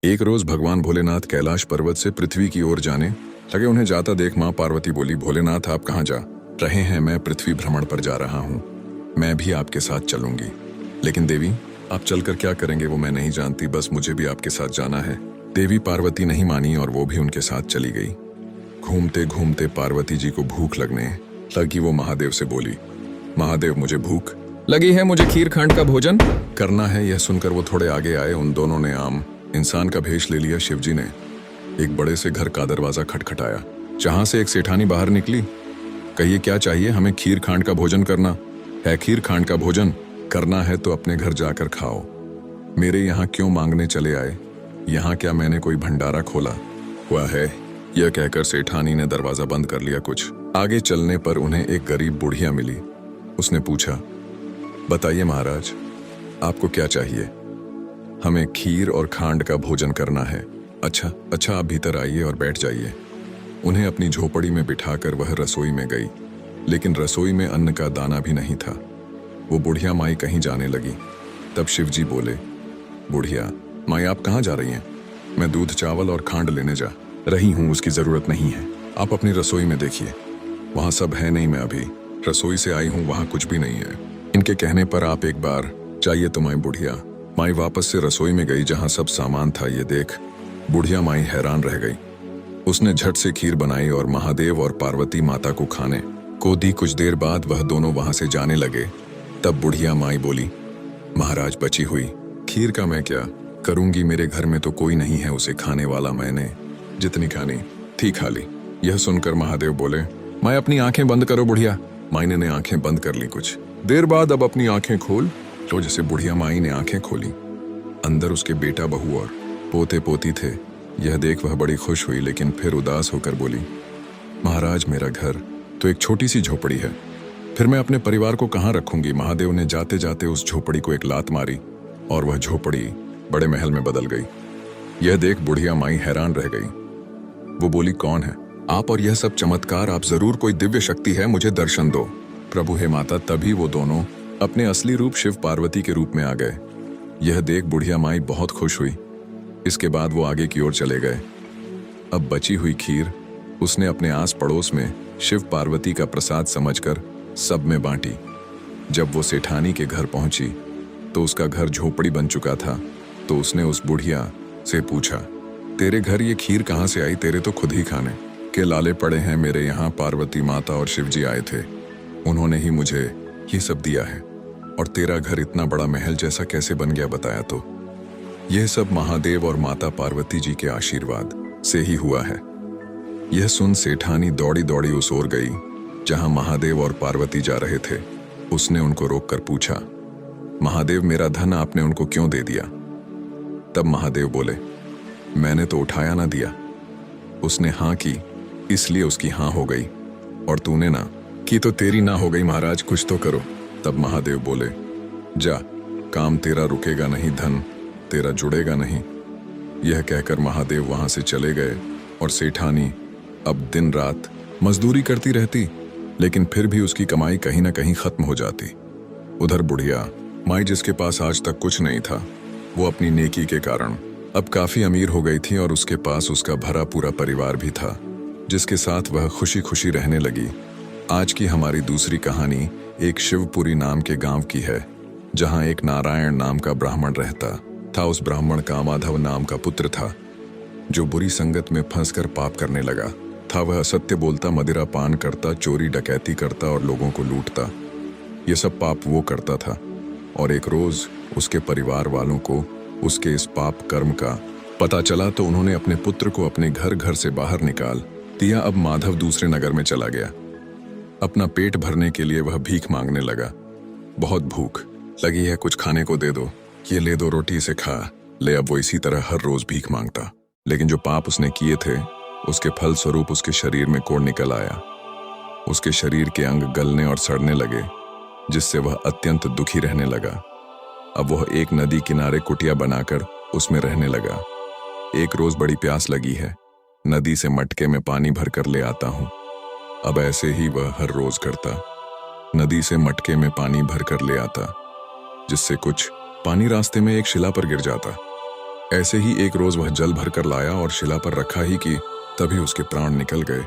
एक रोज भगवान भोलेनाथ कैलाश पर्वत से पृथ्वी की ओर जाने लगे। उन्हें जाता देख माँ पार्वती बोली, भोलेनाथ आप कहाँ जा रहे हैं? मैं पृथ्वी भ्रमण पर जा रहा हूँ, मैं भी आपके साथ चलूंगी। लेकिन देवी, आप चलकर क्या करेंगे वो मैं नहीं जानती, बस मुझे भी आपके साथ जाना है। देवी पार्वती नहीं मानी और वो भी उनके साथ चली गई। घूमते घूमते पार्वती जी को भूख लगने लगी। वो महादेव से बोली, महादेव मुझे भूख लगी है, मुझे खीर खांड का भोजन करना है। यह सुनकर वो थोड़े आगे आए। उन दोनों ने आम इंसान का भेष ले लिया। शिवजी ने एक बड़े से घर का दरवाजा खटखटाया, जहां से एक सेठानी बाहर निकली। कहिए क्या चाहिए? हमें खीर खांड का भोजन करना है। खीर खांड का भोजन करना है तो अपने घर जाकर खाओ, मेरे यहाँ क्यों मांगने चले आए? यहाँ क्या मैंने कोई भंडारा खोला हुआ है? यह कहकर सेठानी ने दरवाजा बंद कर लिया। कुछ आगे चलने पर उन्हें एक गरीब बुढ़िया मिली। उसने पूछा, बताइए महाराज, आपको क्या चाहिए? हमें खीर और खांड का भोजन करना है। अच्छा आप भीतर आइए और बैठ जाइए। उन्हें अपनी झोपड़ी में बिठाकर वह रसोई में गई, लेकिन रसोई में अन्न का दाना भी नहीं था। वो बुढ़िया माई कहीं जाने लगी। तब शिवजी बोले, बुढ़िया माई आप कहाँ जा रही हैं? मैं दूध चावल और खांड लेने जा रही हूँ, उसकी जरूरत नहीं है। आप अपनी रसोई में देखिए, वहाँ सब है नहीं। मैं अभी रसोई से आई हूँ, वहाँ कुछ भी नहीं है। इनके कहने पर आप एक बार जाइए तो। माई बुढ़िया माई वापस से रसोई में गई, जहाँ सब सामान था। ये देख बुढ़िया माई हैरान रह गई। उसने झट से खीर बनाई और महादेव और पार्वती माता को खाने को दी। कुछ देर बाद वह दोनों वहां से जाने लगे। तब बुढ़िया माई बोली, महाराज बची हुई खीर का मैं क्या करूंगी? मेरे घर में तो कोई नहीं है उसे खाने वाला। मैंने जितनी खानी थी खा ली। यह सुनकर महादेव बोले, माई अपनी आंखें बंद करो। बुढ़िया माई ने आंखें बंद कर ली। कुछ देर बाद अब अपनी आंखें खोल। तो जैसे बुढ़िया माई ने आंखें खोली, अंदर उसके बेटा बहू और पोते पोती थे। यह देख वह बड़ी खुश हुई, लेकिन फिर उदास होकर बोली, महाराज मेरा घर तो एक छोटी सी झोपड़ी है, फिर मैं अपने परिवार को कहाँ रखूंगी? महादेव ने जाते जाते उस झोपड़ी को एक लात मारी और वह झोपड़ी बड़े महल में बदल गई। यह देख बुढ़िया माई हैरान रह गई। वो बोली, कौन है आप और यह सब चमत्कार? आप जरूर कोई दिव्य शक्ति है, मुझे दर्शन दो। प्रभु हे माता। तभी वो दोनों अपने असली रूप शिव पार्वती के रूप में आ गए। यह देख बुढ़िया माई बहुत खुश हुई। इसके बाद वो आगे की ओर चले गए। अब बची हुई खीर उसने अपने आस पड़ोस में शिव पार्वती का प्रसाद समझकर सब में बांटी। जब वो सेठानी के घर पहुंची तो उसका घर झोपड़ी बन चुका था। तो उसने उस बुढ़िया से पूछा, तेरे घर ये खीर कहाँ से आई? तेरे तो खुद ही खाने के लाले पड़े हैं। मेरे यहाँ पार्वती माता और शिवजी आए थे, उन्होंने ही मुझे ये सब दिया है। और तेरा घर इतना बड़ा महल जैसा कैसे बन गया बताया तो? यह सब महादेव और माता पार्वती जी के आशीर्वाद से ही हुआ है। यह सुन सेठानी दौड़ी दौड़ी उस ओर गई जहां महादेव और पार्वती जा रहे थे। उसने उनको रोककर पूछा, महादेव मेरा धन आपने उनको क्यों दे दिया? तब महादेव बोले, मैंने तो उठाया ना दिया। उसने हाँ की इसलिए उसकी हाँ हो गई, और तूने ना की तो तेरी ना हो गई। महाराज कुछ तो करो। तब महादेव बोले, जा, काम तेरा रुकेगा नहीं, धन तेरा जुड़ेगा नहीं। यह कहकर महादेव वहां से चले गए और सेठानी अब दिन रात मजदूरी करती रहती, लेकिन फिर भी उसकी कमाई कहीं ना कहीं खत्म हो जाती। उधर बुढ़िया माई, जिसके पास आज तक कुछ नहीं था, वो अपनी नेकी के कारण अब काफी अमीर हो गई थी और उसके पास उसका भरा पूरा परिवार भी था, जिसके साथ वह खुशी खुशी रहने लगी। आज की हमारी दूसरी कहानी एक शिवपुरी नाम के गांव की है, जहां एक नारायण नाम का ब्राह्मण रहता था। उस ब्राह्मण का माधव नाम का पुत्र था, जो बुरी संगत में फंसकर पाप करने लगा था। वह असत्य बोलता, मदिरा पान करता, चोरी डकैती करता और लोगों को लूटता। ये सब पाप वो करता था। और एक रोज उसके परिवार वालों को उसके इस पाप कर्म का पता चला, तो उन्होंने अपने पुत्र को अपने घर से बाहर निकाल दिया। अब माधव दूसरे नगर में चला गया। अपना पेट भरने के लिए वह भीख मांगने लगा। बहुत भूख लगी है, कुछ खाने को दे दो। ये ले दो रोटी, से खा ले। अब वो इसी तरह हर रोज भीख मांगता, लेकिन जो पाप उसने किए थे उसके फल स्वरूप उसके शरीर में कोढ़ निकल आया। उसके शरीर के अंग गलने और सड़ने लगे, जिससे वह अत्यंत दुखी रहने लगा। अब वह एक नदी किनारे कुटिया बनाकर उसमें रहने लगा। एक रोज बड़ी प्यास लगी है, नदी से मटके में पानी भरकर ले आता हूँ। अब ऐसे ही वह हर रोज करता, नदी से मटके में पानी भरकर ले आता, जिससे कुछ पानी रास्ते में एक शिला पर गिर जाता। ऐसे ही एक रोज वह जल भरकर लाया और शिला पर रखा ही कि तभी उसके प्राण निकल गए।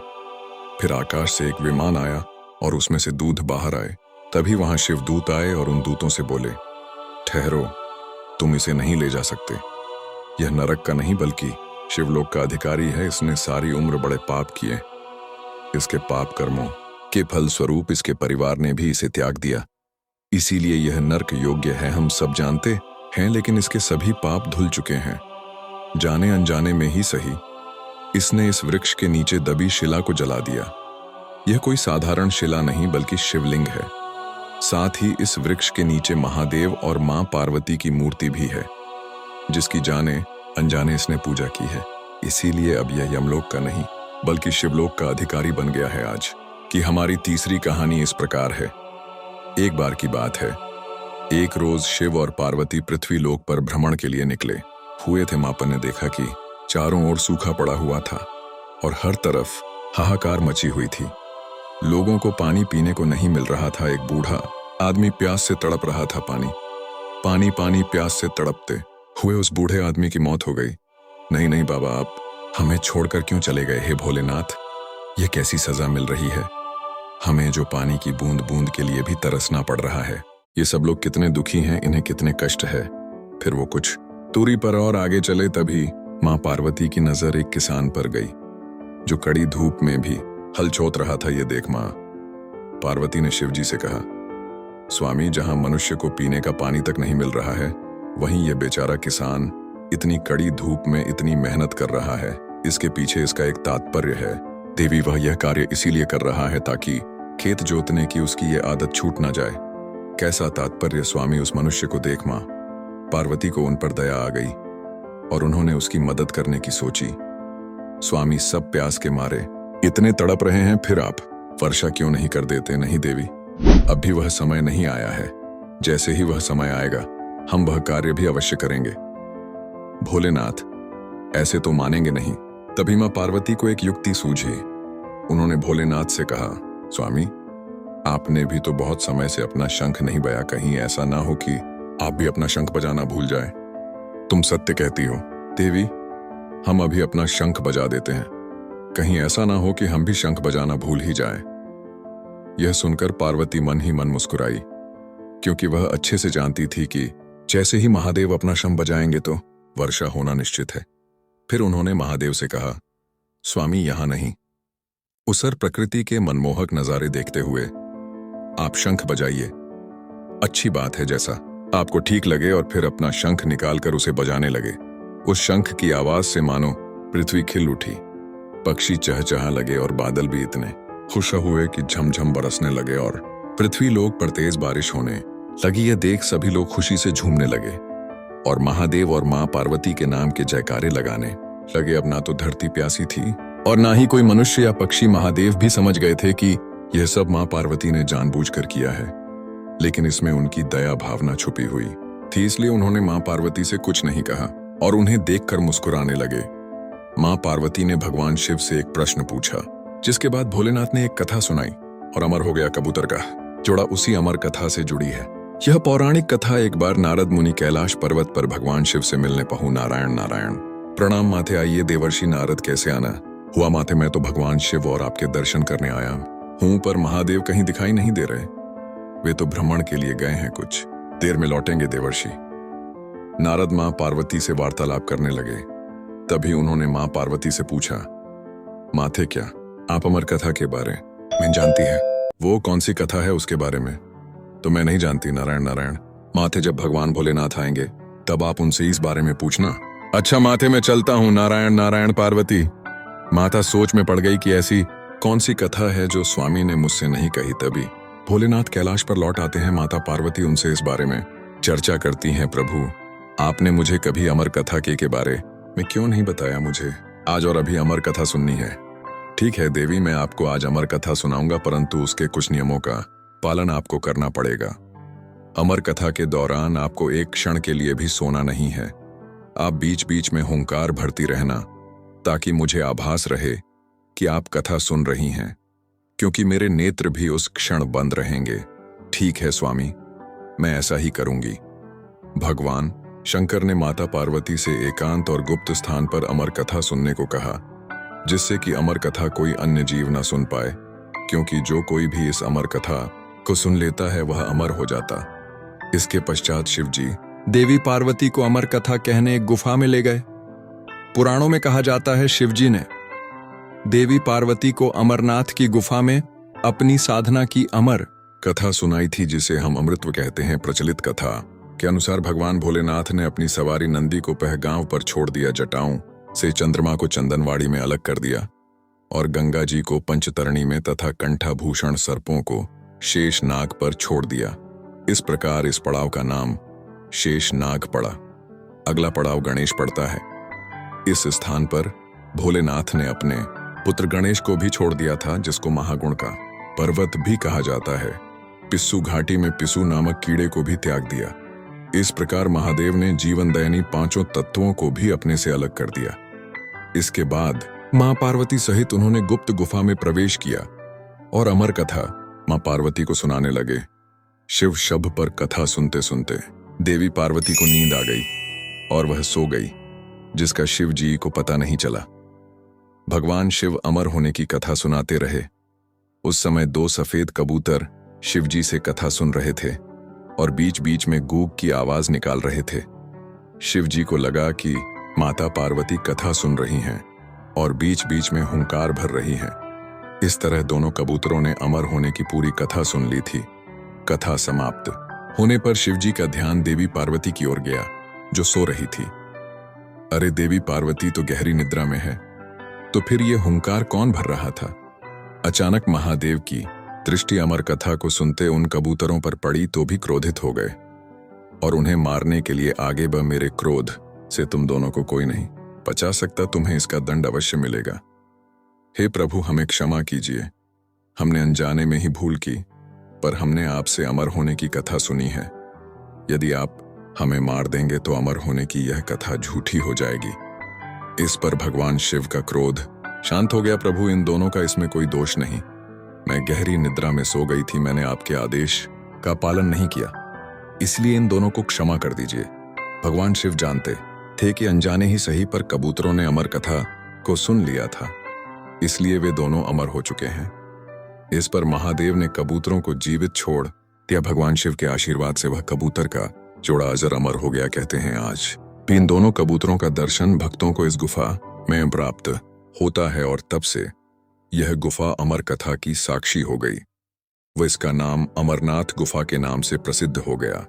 फिर आकाश से एक विमान आया और उसमें से दूध बाहर आए। तभी वहां शिवदूत आए और उन दूतों से बोले, ठहरो, तुम इसे नहीं ले जा सकते। यह नरक का नहीं बल्कि शिवलोक का अधिकारी है। इसने सारी उम्र बड़े पाप किए। इसके पाप कर्मों के फल स्वरूप इसके परिवार ने भी इसे त्याग दिया, इसीलिए यह नरक योग्य है। हम सब जानते हैं, लेकिन इसके सभी पाप धुल चुके हैं, जाने अनजाने में ही सही। इसने इस वृक्ष के नीचे दबी शिला को जला दिया। यह कोई साधारण शिला नहीं बल्कि शिवलिंग है। साथ ही इस वृक्ष के नीचे महादेव और मां पार्वती की मूर्ति भी है, जिसकी जाने अनजाने इसने पूजा की है। इसीलिए अब यह यमलोक का नहीं बल्कि शिवलोक का अधिकारी बन गया है। आज की हमारी तीसरी कहानी इस प्रकार है। एक बार की बात है, एक रोज शिव और पार्वती पृथ्वी लोक पर भ्रमण के लिए निकले हुए थे। मापन ने देखा कि चारों ओर सूखा पड़ा हुआ था और हर तरफ हाहाकार मची हुई थी। लोगों को पानी पीने को नहीं मिल रहा था। एक बूढ़ा आदमी प्यास से तड़प रहा था। पानी पानी पानी प्यास से तड़पते हुए उस बूढ़े आदमी की मौत हो गई। नहीं नहीं बाबा, आप हमें छोड़कर क्यों चले गए? हे भोलेनाथ, यह कैसी सजा मिल रही है? हमें जो पानी की बूंद बूंद के लिए भी तरसना पड़ रहा है। ये सब लोग कितने दुखी हैं, इन्हें कितने कष्ट है। फिर वो कुछ दूरी पर और आगे चले, तभी मां पार्वती की नजर एक किसान पर गई जो कड़ी धूप में भी हल जोत रहा था। ये देख मां पार्वती ने शिवजी से कहा, स्वामी, जहां मनुष्य को पीने का पानी तक नहीं मिल रहा है, वहीं ये बेचारा किसान इतनी कड़ी धूप में इतनी मेहनत कर रहा है। इसके पीछे इसका एक तात्पर्य है। देवी, वह यह कार्य इसीलिए कर रहा है ताकि खेत जोतने की उसकी ये आदत छूट ना जाए। कैसा तात्पर्य स्वामी? उस मनुष्य को देख। मां पार्वती को उन पर दया आ गई और उन्होंने उसकी मदद करने की सोची। स्वामी, सब प्यास के मारे इतने तड़प रहे हैं, फिर आप वर्षा क्यों नहीं कर देते? नहीं देवी, अभी वह समय नहीं आया है। जैसे ही वह समय आएगा हम वह कार्य भी अवश्य करेंगे। भोलेनाथ ऐसे तो मानेंगे नहीं। तभी मां पार्वती को एक युक्ति सूझी। उन्होंने भोलेनाथ से कहा, स्वामी, आपने भी तो बहुत समय से अपना शंख नहीं बजाया। कहीं ऐसा ना हो कि आप भी अपना शंख बजाना भूल जाए। तुम सत्य कहती हो देवी, हम अभी अपना शंख बजा देते हैं। कहीं ऐसा ना हो कि हम भी शंख बजाना भूल ही जाएं। यह सुनकर पार्वती मन ही मन मुस्कुराई, क्योंकि वह अच्छे से जानती थी कि जैसे ही महादेव अपना शंख बजाएंगे तो वर्षा होना निश्चित है। फिर उन्होंने महादेव से कहा, स्वामी, यहां नहीं, उसर प्रकृति के मनमोहक नजारे देखते हुए आप शंख बजाइए। अच्छी बात है, जैसा आपको ठीक लगे। और फिर अपना शंख निकालकर उसे बजाने लगे। उस शंख की आवाज से मानो पृथ्वी खिल उठी, पक्षी चहचहा लगे और बादल भी इतने खुश हुए कि झमझम बरसने लगे और पृथ्वी लोक पर तेज बारिश होने लगी। यह देख सभी लोग खुशी से झूमने लगे और महादेव और मां पार्वती के नाम के जयकारे लगाने लगे। अब ना तो धरती प्यासी थी और ना ही कोई मनुष्य या पक्षी। महादेव भी समझ गए थे कि यह सब मां पार्वती ने जानबूझकर किया है, लेकिन इसमें उनकी दया भावना छुपी हुई थी। इसलिए उन्होंने मां पार्वती से कुछ नहीं कहा और उन्हें देखकर मुस्कुराने लगे। मां पार्वती ने भगवान शिव से एक प्रश्न पूछा, जिसके बाद भोलेनाथ ने एक कथा सुनाई और अमर हो गया कबूतर का जोड़ा उसी अमर कथा से जुड़ी है। यह पौराणिक कथा, एक बार नारद मुनि कैलाश पर्वत पर भगवान शिव से मिलने पहुं। नारायण नारायण, प्रणाम माथे। आइए देवर्षि नारद, कैसे आना हुआ माथे? मैं तो भगवान शिव और आपके दर्शन करने आया हूं, पर महादेव कहीं दिखाई नहीं दे रहे। वे तो भ्रमण के लिए गए हैं, कुछ देर में लौटेंगे देवर्षि। नारद मां पार्वती से वार्तालाप करने लगे। तभी उन्होंने मां पार्वती से पूछा, माथे, क्या आप अमर कथा के बारे में जानती है? वो कौन सी कथा है उसके बारे में तो मैं नहीं जानती। नारायण नारायण, माथे, जब भगवान भोलेनाथ आएंगे तब आप उनसे इस बारे में पूछना। अच्छा माथे, मैं चलता हूँ। नारायण नारायण। पार्वती माता सोच में पड़ गई कि ऐसी कौन सी कथा है जो स्वामी ने मुझसे नहीं कही। तभी भोलेनाथ कैलाश पर लौट आते हैं। माता पार्वती उनसे इस बारे में चर्चा करती हैं। प्रभु, आपने मुझे कभी अमर कथा के बारे में क्यों नहीं बताया? मुझे आज और अभी अमर कथा सुननी है। ठीक है देवी, मैं आपको आज अमर कथा सुनाऊंगा, परंतु उसके कुछ नियमों का पालन आपको करना पड़ेगा। अमर कथा के दौरान आपको एक क्षण के लिए भी सोना नहीं है। आप बीच बीच में हुंकार भरती रहना, ताकि मुझे आभास रहे कि आप कथा सुन रही हैं, क्योंकि मेरे नेत्र भी उस क्षण बंद रहेंगे। ठीक है स्वामी, मैं ऐसा ही करूंगी। भगवान शंकर ने माता पार्वती से एकांत और गुप्त स्थान पर अमर कथा सुनने को कहा, जिससे कि अमर कथा कोई अन्य जीव न सुन पाए, क्योंकि जो कोई भी इस अमर कथा को सुन लेता है वह अमर हो जाता। इसके पश्चात शिवजी देवी पार्वती को अमर कथा कहने एक गुफा में ले गए। पुराणों में कहा जाता है शिवजी ने देवी पार्वती को अमरनाथ की गुफा में अपनी साधना की अमर कथा सुनाई थी, जिसे हम अमृतत्व कहते हैं। प्रचलित कथा के अनुसार भगवान भोलेनाथ ने अपनी सवारी नंदी को पहगांव पर छोड़ दिया, जटाओं से चंद्रमा को चंदनवाड़ी में अलग कर दिया और गंगा जी को पंचतरणी में तथा कंठाभूषण सर्पों को शेष नाग पर छोड़ दिया। इस प्रकार इस पड़ाव का नाम शेष नाग पड़ा। अगला पड़ाव गणेश पड़ता है। इस स्थान पर भोलेनाथ ने अपने पुत्र गणेश को भी छोड़ दिया था, जिसको महागुण का पर्वत भी कहा जाता है। पिस्सू घाटी में पिस्सू नामक कीड़े को भी त्याग दिया। इस प्रकार महादेव ने जीवनदायिनी पांचों तत्वों को भी अपने से अलग कर दिया। इसके बाद मां पार्वती सहित उन्होंने गुप्त गुफा में प्रवेश किया और अमर कथा मां पार्वती को सुनाने लगे। शिव शब पर कथा सुनते सुनते देवी पार्वती को नींद आ गई और वह सो गई, जिसका शिव जी को पता नहीं चला। भगवान शिव अमर होने की कथा सुनाते रहे। उस समय 2 सफेद कबूतर शिव जी से कथा सुन रहे थे और बीच बीच में गूक की आवाज निकाल रहे थे। शिव जी को लगा कि माता पार्वती कथा सुन रही हैं और बीच बीच में हुंकार भर रही हैं। इस तरह दोनों कबूतरों ने अमर होने की पूरी कथा सुन ली थी। कथा समाप्त होने पर शिवजी का ध्यान देवी पार्वती की ओर गया, जो सो रही थी। अरे, देवी पार्वती तो गहरी निद्रा में है, तो फिर ये हुंकार कौन भर रहा था? अचानक महादेव की दृष्टि अमर कथा को सुनते उन कबूतरों पर पड़ी तो भी क्रोधित हो गए और उन्हें मारने के लिए आगे बढ़। मेरे क्रोध से तुम दोनों को कोई नहीं बचा सकता, तुम्हें इसका दंड अवश्य मिलेगा। हे प्रभु, हमें क्षमा कीजिए, हमने अनजाने में ही भूल की, पर हमने आपसे अमर होने की कथा सुनी है। यदि आप हमें मार देंगे तो अमर होने की यह कथा झूठी हो जाएगी। इस पर भगवान शिव का क्रोध शांत हो गया। प्रभु, इन दोनों का इसमें कोई दोष नहीं। मैं गहरी निद्रा में सो गई थी, मैंने आपके आदेश का पालन नहीं किया, इसलिए इन दोनों को क्षमा कर dीजिए। भगवान शिव जानते थे कि अनजाने ही सही पर कबूतरों ने अमर कथा को सुन लिया था, इसलिए वे दोनों अमर हो चुके हैं। इस पर महादेव ने कबूतरों को जीवित छोड़ दिया। भगवान शिव के आशीर्वाद से वह कबूतर का जोड़ा अजर अमर हो गया। कहते हैं आज भी इन दोनों कबूतरों का दर्शन भक्तों को इस गुफा में प्राप्त होता है और तब से यह गुफा अमर कथा की साक्षी हो गई। वह इसका नाम अमरनाथ गुफा के नाम से प्रसिद्ध हो गया।